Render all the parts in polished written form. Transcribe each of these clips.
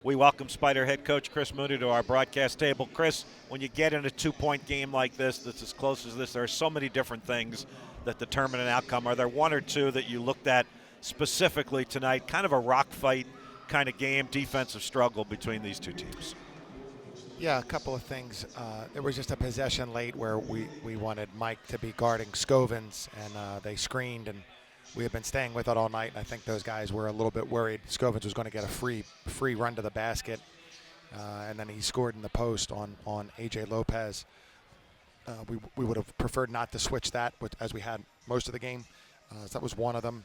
We welcome Spider head coach Chris Mooney to our broadcast table. Chris, when you get in a 2-point game like this, that's as close as this, there are so many different things that determine an outcome. Are there one or two that you looked at specifically tonight? Kind of a rock fight kind of game, defensive struggle between these two teams. Yeah, a couple of things. There was just a possession late where we wanted Mike to be guarding Scovins, and they screened, and we had been staying with it all night, and I think those guys were a little bit worried Scovins was going to get a free run to the basket, and then he scored in the post on A.J. Lopez. We would have preferred not to switch that, as we had most of the game. So that was one of them.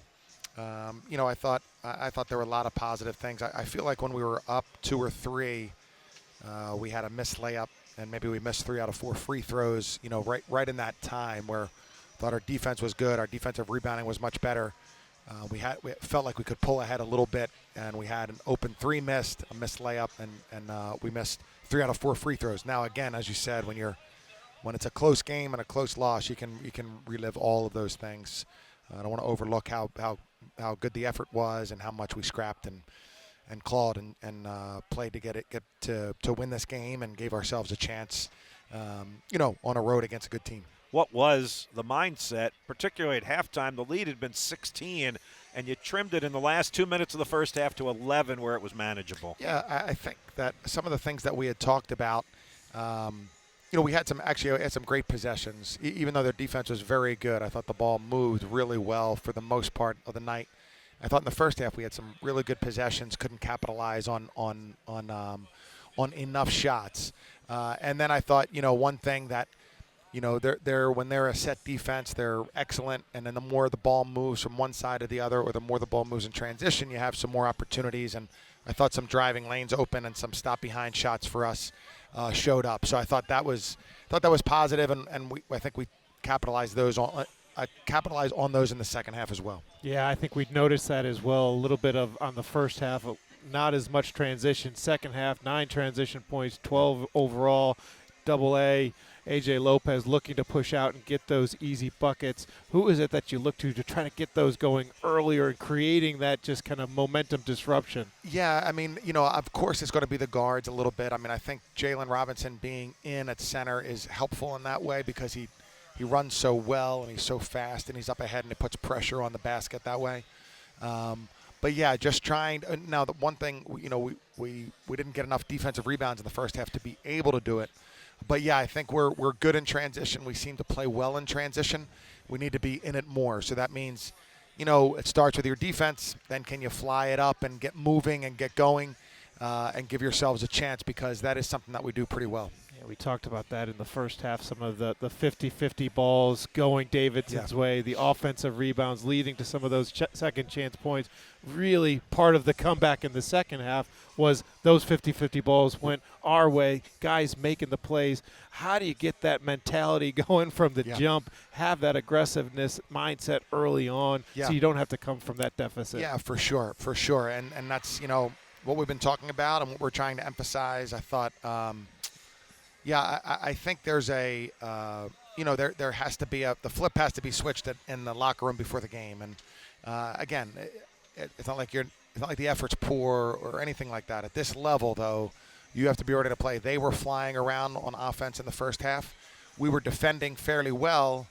I thought there were a lot of positive things. I feel like when we were up 2 or 3, we had a missed layup, and maybe we missed 3 out of 4 free throws. Right in that time where thought our defense was good, our defensive rebounding was much better. We felt like we could pull ahead a little bit, and we had an open 3 missed, a missed layup, and we missed 3 out of 4 free throws. Now again, as you said, when it's a close game and a close loss, you can relive all of those things. I don't want to overlook how good the effort was and how much we scrapped and clawed and played to get to win this game, and gave ourselves a chance, on a road against a good team. What was the mindset, particularly at halftime? The lead had been 16, and you trimmed it in the last 2 minutes of the first half to 11, where it was manageable. Yeah, I think that some of the things that we had talked about, we had some great possessions. Even though their defense was very good, I thought the ball moved really well for the most part of the night. I thought in the first half we had some really good possessions, couldn't capitalize on enough shots. And then I thought, one thing that, they're when they're a set defense, they're excellent. And then the more the ball moves from one side to the other, or the more the ball moves in transition, you have some more opportunities. And I thought some driving lanes open and some stop behind shots for us showed up. So I thought that was positive, and I think we capitalized on those in the second half as well. Yeah, I think we'd noticed that as well. A little bit of on the first half, not as much transition. Second half, 9 transition points, 12 overall. Double-A, A.J. Lopez looking to push out and get those easy buckets. Who is it that you look to try to get those going earlier and creating that just kind of momentum disruption? Yeah, I mean, of course it's going to be the guards a little bit. I mean, I think Jalen Robinson being in at center is helpful in that way, because he runs so well and he's so fast and he's up ahead and it puts pressure on the basket that way. But yeah, just trying. Now, the one thing, we didn't get enough defensive rebounds in the first half to be able to do it. But yeah, I think we're good in transition. We seem to play well in transition. We need to be in it more. So that means, it starts with your defense. Then can you fly it up and get moving and get going, and give yourselves a chance, because that is something that we do pretty well. Yeah, we talked about that in the first half, some of the 50-50 balls going Davidson's way, the offensive rebounds leading to some of those second chance points. Really part of the comeback in the second half was those 50-50 balls went our way, guys making the plays. How do you get that mentality going from the jump, have that aggressiveness mindset early on, so you don't have to come from that deficit? Yeah, for sure. And that's, what we've been talking about and what we're trying to emphasize. I thought I think there's there has to be the flip has to be switched in the locker room before the game. And again, it's not like the effort's poor or anything like that. At this level, though, you have to be ready to play. They were flying around on offense in the first half. We were defending fairly well,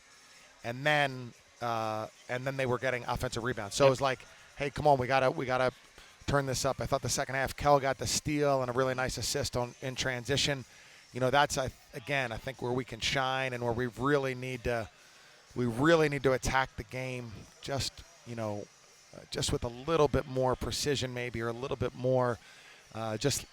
and then they were getting offensive rebounds. So it was like, hey, come on, we gotta turn this up. I thought the second half, Kel got the steal and a really nice assist in transition. That's I think where we can shine, and where we really need to attack the game just with a little bit more precision, maybe, or a little bit more just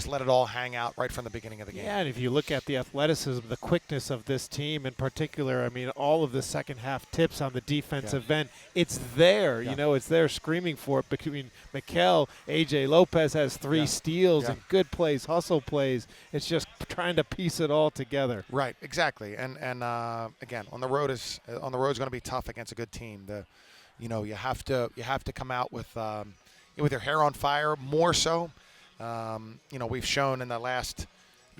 let it all hang out right from the beginning of the game. Yeah, and if you look at the athleticism, the quickness of this team in particular, I mean, all of the second half tips on the defensive end, it's there. It's there screaming for it. Between Mikel, A.J. Lopez has 3 steals and good plays, hustle plays. It's just trying to piece it all together. Right, exactly. And again, on the road is going to be tough against a good team. You have to come out with your hair on fire, more so. We've shown in the last,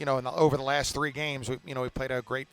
over the last 3 games, we played a great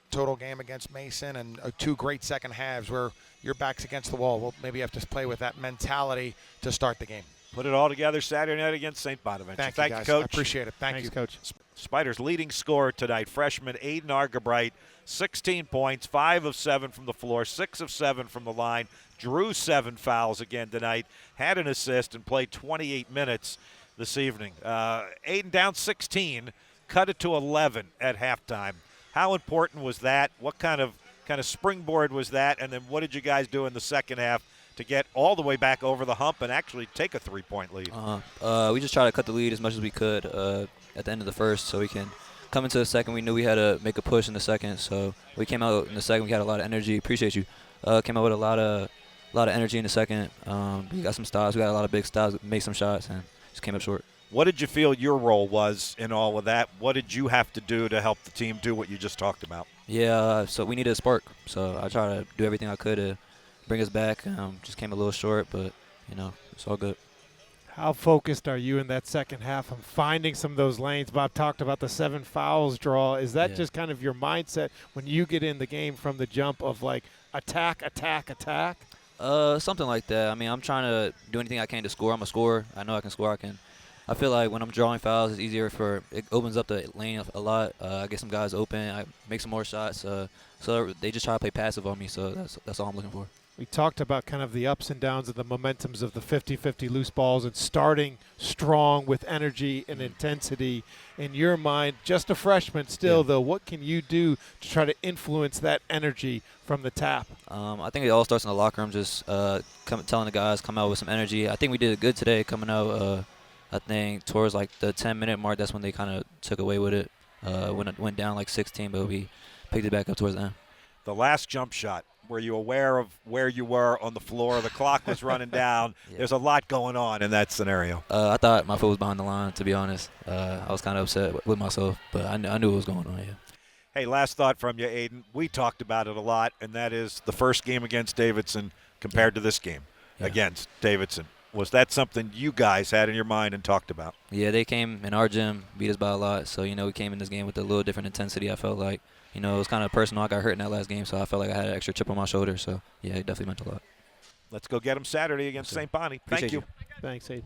total game against Mason and 2 great second halves where your back's against the wall. Well, maybe you have to play with that mentality to start the game. Put it all together Saturday night against St. Bonaventure. Thank you, guys. Coach. I appreciate it. Thanks, Thanks, Coach. Spiders' leading scorer tonight, freshman Aiden Argabright, 16 points, 5 of 7 from the floor, 6 of 7 from the line, drew 7 fouls again tonight, had an assist, and played 28 minutes this evening. Aiden down 16, cut it to 11 at halftime. How important was that? What kind of springboard was that? And then what did you guys do in the second half to get all the way back over the hump and actually take a 3-point lead? We just tried to cut the lead as much as we could at the end of the first, so we can come into the second. We knew we had to make a push in the second, so we came out in the second. We had a lot of energy. Appreciate you. Came out with a lot of energy in the second. We got some styles. We got a lot of big styles. Made some shots and just came up short. What did you feel your role was in all of that? What did you have to do to help the team do what you just talked about? Yeah, so we needed a spark. So I tried to do everything I could to bring us back. Just came a little short, but, it's all good. How focused are you in that second half on finding some of those lanes? Bob talked about the 7 fouls draw. Is that just kind of your mindset when you get in the game from the jump of, like, attack, attack, attack? Something like that. I mean, I'm trying to do anything I can to score. I'm a scorer. I know I can score. I feel like when I'm drawing fouls, it's easier it opens up the lane a lot. I get some guys open. I make some more shots. So they just try to play passive on me. So that's all I'm looking for. We talked about kind of the ups and downs of the momentums of the 50-50 loose balls and starting strong with energy and intensity. In your mind, just a freshman still, though, what can you do to try to influence that energy from the tap? I think it all starts in the locker room, just telling the guys come out with some energy. I think we did good today coming out, I think, towards like the 10-minute mark. That's when they kind of took away with it. When it went down like 16, but we picked it back up towards the end. The last jump shot, were you aware of where you were on the floor? The clock was running down. Yeah. There's a lot going on in that scenario. I thought my foot was behind the line, to be honest. I was kind of upset with myself, but I knew what was going on, yeah. Hey, last thought from you, Aiden. We talked about it a lot, and that is the first game against Davidson compared to this game against Davidson. Was that something you guys had in your mind and talked about? Yeah, they came in our gym, beat us by a lot. So, we came in this game with a little different intensity, I felt like. It was kind of personal. I got hurt in that last game, so I felt like I had an extra chip on my shoulder. So, yeah, it definitely meant a lot. Let's go get them Saturday against St. Bonnie. Thank you. Thanks, Aiden.